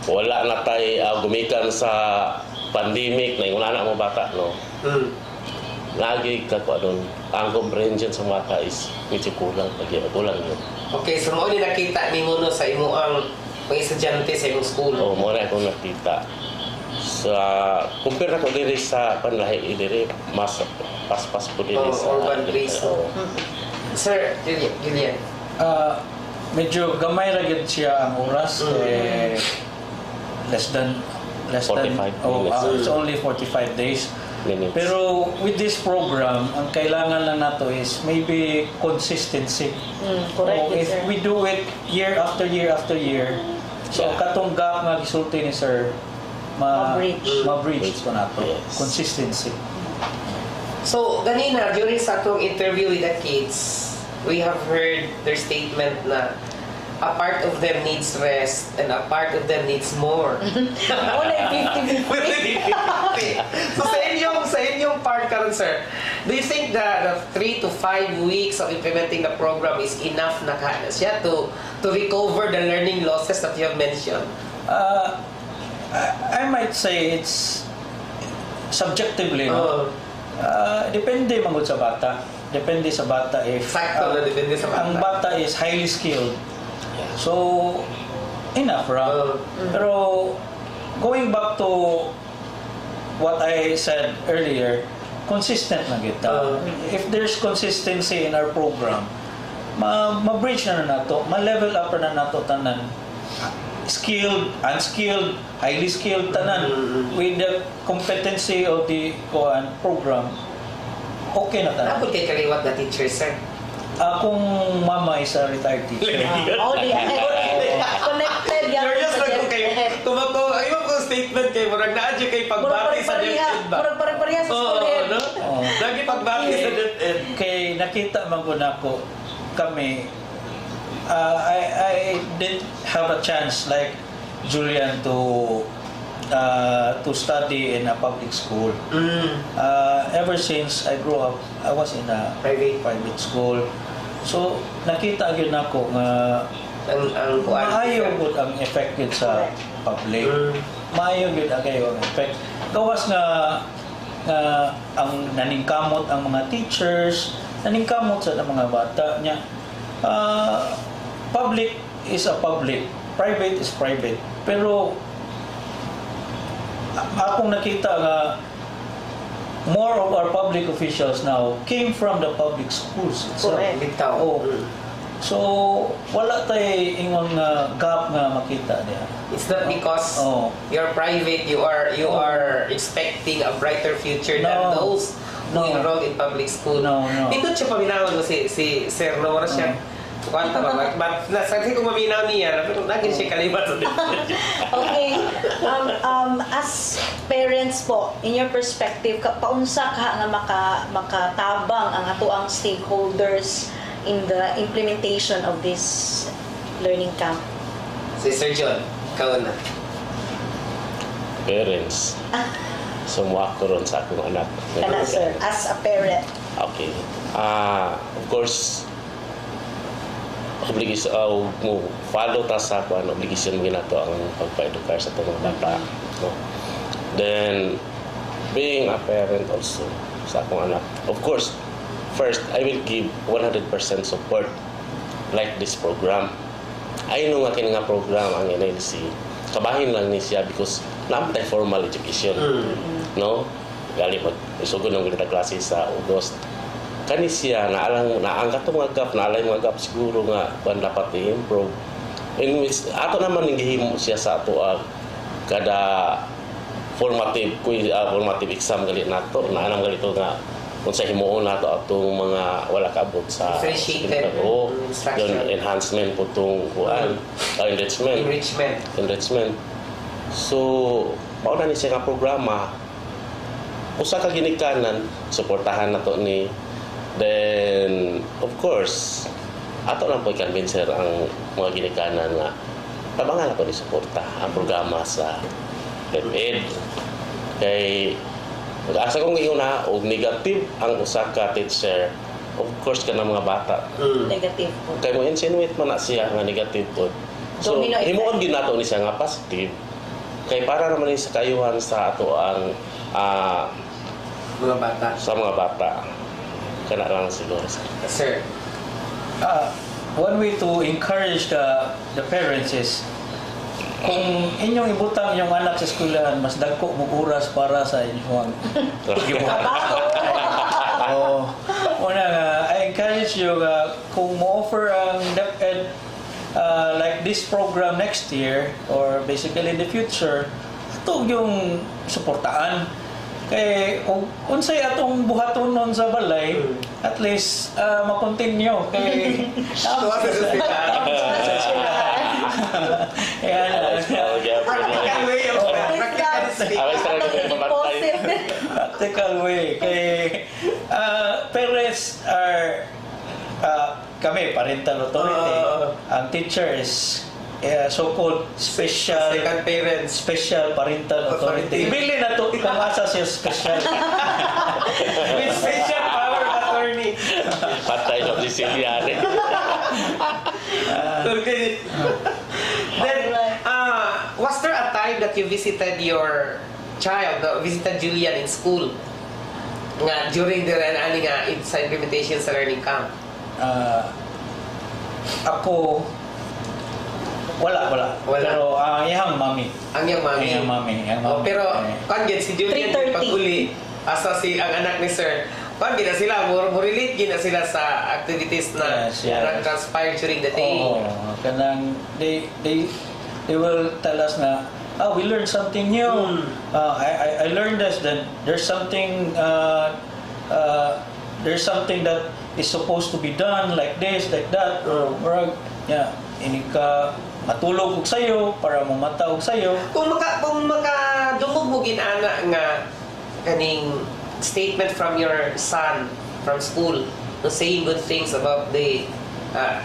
wala na tay gumikan sa pandemic na wala na mo bata, no. Lagi ka ko doon, ang comprehension sa bata is medyo kulang yun. Okay, so mo ni nakita nimo no sa imo ang mga estudyante sa imong school. Oo, mo na akong nakita. Sa compare ko diri sa panlahi diri mas pas po diri sa urban place. Sir, Julian. Medyo gamay ra gyud siya ang oras, less than 45 minutes. it's only 45 days. Minutes. Pero with this program, ang kailangan lang nato is maybe consistency. Correct, So if sir. we do it year after year after year, so Yeah. katong gap nga gisulti ni sir, ma-bridge pa nato. Yes. Consistency. So, ganina, during sa atong interview with the kids, we have heard their statement na a part of them needs rest and a part of them needs more. Wala yung 50-50. So sa inyong part karon, sir, do you think that the 3 to 5 weeks of implementing the program is enough na siya to recover the learning losses that you have mentioned? I might say it's subjectively, no? Depende mangod sa bata. Depende sa bata if Sakto na depende sa bata. ang bata is highly skilled. So enough, right? Pero going back to what I said earlier, consistent na kita. If there's consistency in our program, ma-bridge na nato, ma-level up na nato tanan. Skilled, unskilled, highly skilled tanan with the competency of the program. Okay na tanan. Napod kay kaliwat na teacher, sir. Akong mama is a retired teacher. Connected yan. Curious lang ko kayo. Ayun ko statement kayo, murag naadyo kay pagbati sa DepEd ba? Murag pare-pareha sa school head. No? Lagi pagbati sa DepEd. Kay nakita man ko nako kami I didn't have a chance like Julian to study in a public school. Ever since I grew up, I was in a private school. So nakita gyud nako nga Ang maayo gud ang effect gyud sa public. Maayo gyud ang effect. Gawas nga ang naningkamot ang mga teachers, naningkamot sa mga bata niya. Public is a public, private is private. Pero akong nakita nga more of our public officials now came from the public schools itself. Correct. Oh. So wala tay ingon nga gap nga makita niya. It's not because Oh. you're private, you are expecting a brighter future than No. those who No. enrolled in public school. No. Pindot siya paminawan mo si Sir Laura siya. Kwanta ba? Nasagsi kong maminaw niya, pero lagi siya kalimat sa Okay. As parents po, in your perspective, paunsa ka nga makatabang ang ato ang stakeholders in the implementation of this learning camp? Si Sir John, ikaw na. Parents. Sumuha ko ron sa akong anak. Kana sir, as a parent. Okay. Of course, mo follow ta sa kuan obligasyon mo ginato ang pagpa-edukar sa itong mga bata, no? Then being a parent also sa akong anak, of course, first I will give 100% support like this program. I know nga kini nga program ang NLC kabahin lang ni siya because naamtay formal education, no? Gali mag isugod ng ganita klase sa August. Kani siya naangkat mga gap, naalay mga gap siguro nga kung dapat i-improve. In which ato naman nagihimo siya sa ato kada formative exam gali nato na anang galito nga kung sa himuon nato atong mga wala kaabot sa Differentiated yung enhancement po itong enrichment. So mauna ni siya nga programa usa ka ginikanan suportahan nato ni. Then, of course, ato lang po i-convincer ang mga ginikanan nga tabangan ako ni suporta ang programa sa DepEd. Kay asa kong iuna og negative ang usa ka teacher. Of course kana mga bata. Negative po. Kay mo insinuate man na siya nga negative po. So Domino effect. himuon gyud nato ni siya nga positive. Kay para naman ni sa kayuhan sa ato ang Mga bata. sa mga bata. Kana lang siguro. Sir. One way to encourage the parents is kung inyong ibutang inyong anak sa eskwelahan, mas dagko mo oras para sa inyong gibuhat. Una nga, I encourage you kung mo-offer ang DepEd like this program next year or basically in the future, ito yung suportaan. Kay unsay atong buhaton nun sa balay, at least ma-continue kay Practical way of practical way. Kay parents are kami parental authority. Ang teacher is so-called special second parents. special parental authority. Ibili na to kung asa siya special. With special power of attorney. Patay na Siciliano. Okay. Then, was there a time that you visited your child, visited Julian in school? Nga, during the sa implementation sa learning camp? Ako wala. Pero ang iyang mami. Ang iyang mami. Ang mami. Pero, kanya si Julian, 3:30. pag-uli, asa ang anak ni Sir, kanya na sila, relate gina sila sa activities na Yes, yes. transpire during the day. Kanang they will tell us na we learned something new. I learned this. Then there's something that is supposed to be done like this, like that. Or ini ka matulog og sayo para mo mataog sayo. Kung makadungog mo ginana nga kaning statement from your son from school, no, saying good things about the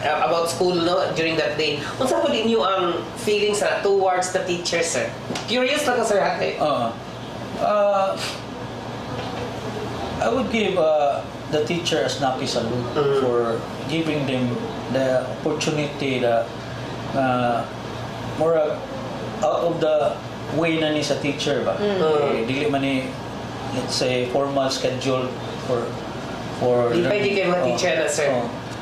about school, no, during that day. Unsa po ninyo ang feelings towards the teacher, sir? Curious lang ko, sir, hati. I would give the teacher a snappy salute for giving them the opportunity that more out of the way na ni sa teacher ba. Dili man ni, let's say, formal schedule for Di pwede kayo mga teacher na, sir.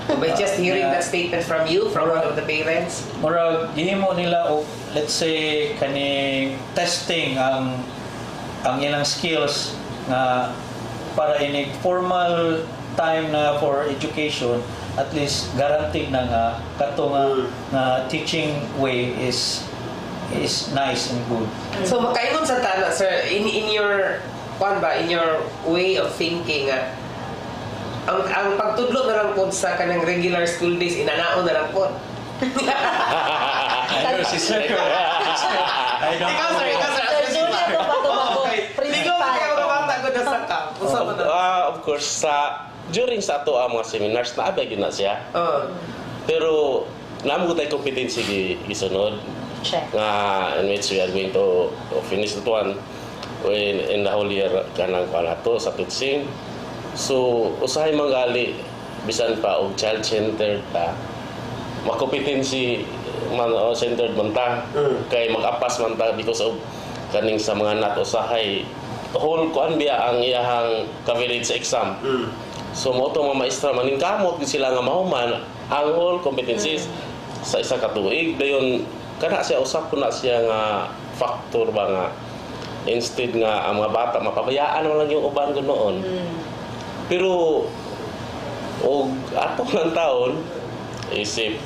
By just hearing that statement from you, from one of the parents. Murag gihimo nila og, let's say, kaning testing ang ilang skills nga para in formal time na for education, at least guaranteed na nga kato nga teaching way is nice and good. So makaingon sa tana, sir, in your in your way of thinking, ang pagtudlo na lang po sa kanang regular school days, inanaon na lang po. I know si Sir. I don't Ikaw, sir, know. Sir Julian po ba tumago? Ligaw mo kayo mga bata ko na sa camp. Usa mo na. Of course, during sa ato ang mga seminars, naabay yun na siya. Pero, naman tayo competency gisunod. Check. In which we are going to finish that one in the whole year kanang panato sa teaching. So, usahay manggali, bisan pa og child-centered ta, makompetency man centered man ta, kay mag-apas man ta because of kaning sa mga nat usahay whole kuan biya ang iyahang coverage exam. So mo to mga maestra maning kamot gid sila nga mahuman ang whole competencies sa isa ka tuig dayon kana siya usap ko na siya nga factor ba nga instead nga ang mga bata mapabayaan man lang yung uban ganoon. Pero og ato lang taon isip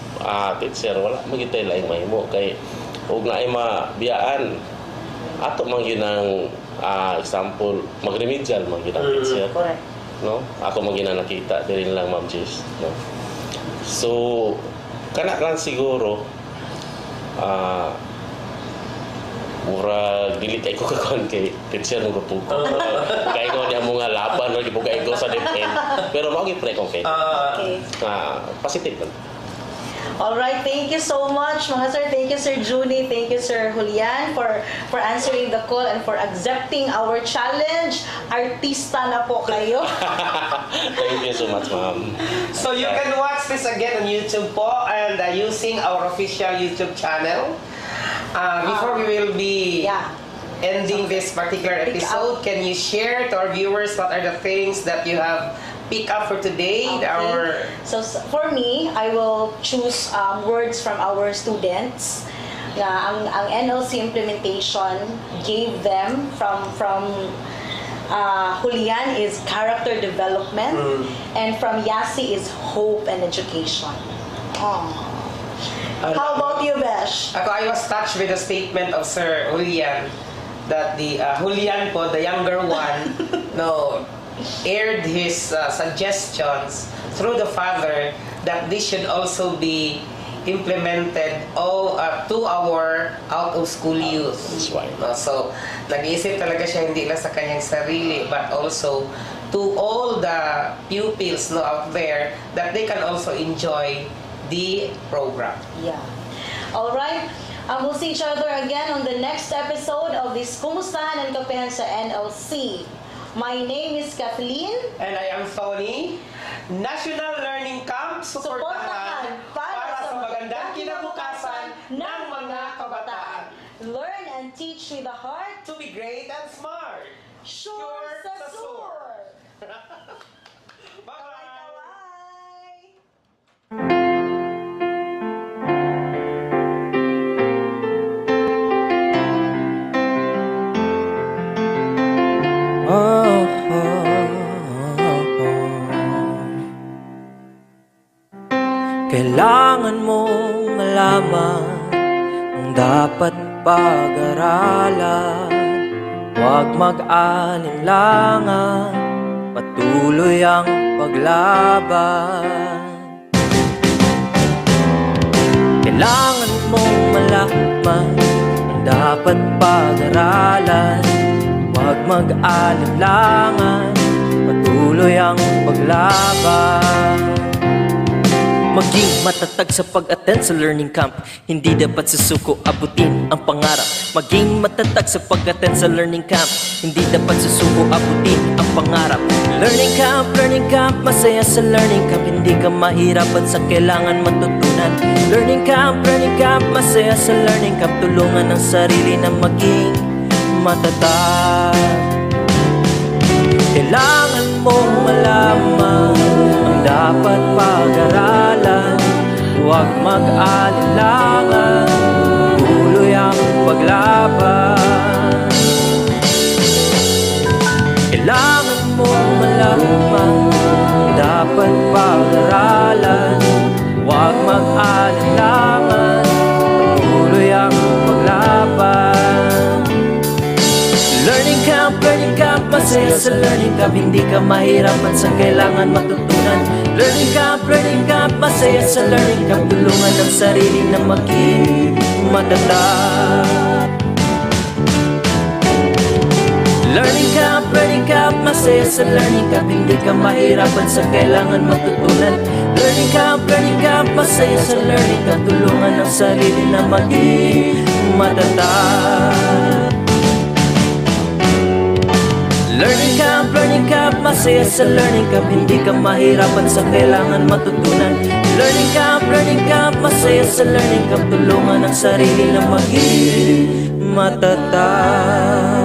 teacher wala magitay laing mahimo kay og naay mabiyaan ato man gyud ang example mag-remedial man gyud ang teacher. Correct. No? Ako man gyud nakita diri lang Ma'am Jess, no. So kana lang siguro mura dili kay ko kakon kay teacher ng grupo. Kay ko niya mga laban ra gibugay ko sa DepEd. Pero mao gyud pre okay. Okay. Positive lang. Alright, thank you so much, mga sir. Thank you, Sir Junie. Thank you, Sir Julian, for answering the call and for accepting our challenge. Artista na po kayo. Thank you so much, ma'am. So you can watch this again on YouTube po and using our official YouTube channel. Before we will be ending this particular episode, can you share to our viewers what are the things that you have picked up for today? Okay. So for me, I will choose words from our students. Ang NLC implementation gave them from Julian is character development, and from Yasi is hope and education. How about you, Besh? I was touched with the statement of Sir Julian that the Julian po, the younger one, aired his suggestions through the father that this should also be implemented to our out-of-school youth. That's right. So, nag-iisip talaga siya hindi lang sa kanyang sarili but also to all the pupils out there that they can also enjoy the program. Yeah. All right. We'll see each other again on the next episode of this Kumustahan and Kapehan sa NLC. My name is Kathleen. And I am Tony. National Learning Camp, suportahan para sa magandang kinabukasan ng mga kabataan. Learn and teach with the heart. To be great and smart. Sure sa sure. Bye-bye. Kailangan mong malaman ang dapat pag-aralan. Huwag mag-alinlangan, patuloy ang paglaban. Kailangan mong malaman ang dapat pag-aralan. Huwag mag-alinlangan, patuloy ang paglaban. Maging matatag sa pag-attend sa learning camp. Hindi dapat susuko abutin ang pangarap. Maging matatag sa pag-attend sa learning camp. Hindi dapat susuko abutin ang pangarap. Learning camp, masaya sa learning camp. Hindi ka mahirapan sa kailangan matutunan. Learning camp, masaya sa learning camp. Tulungan ang sarili na maging matatag. Kailangan mong malaman ang dapat pag-aralan. Huwag mag-alinlangan, tuloy ang paglaban. Kailangan mong malaman ang dapat pag-aralan. Huwag mag-alinlangan, tuloy ang paglaban. Learning camp, masaya sa learning camp. Hindi ka mahirapan sa kailangan matutunan. Learning camp, masaya sa learning camp. Tulungan ang sarili na maging matatag. Learning camp, masaya sa learning camp. Hindi ka mahirapan sa kailangan matutunan. Learning camp, masaya sa learning camp. Tulungan ang sarili na maging matatag. Learning camp, masaya sa learning camp. Hindi ka mahirapan sa kailangan matutunan. Learning camp, masaya sa learning camp. Tulungan ang sarili na maging matatag.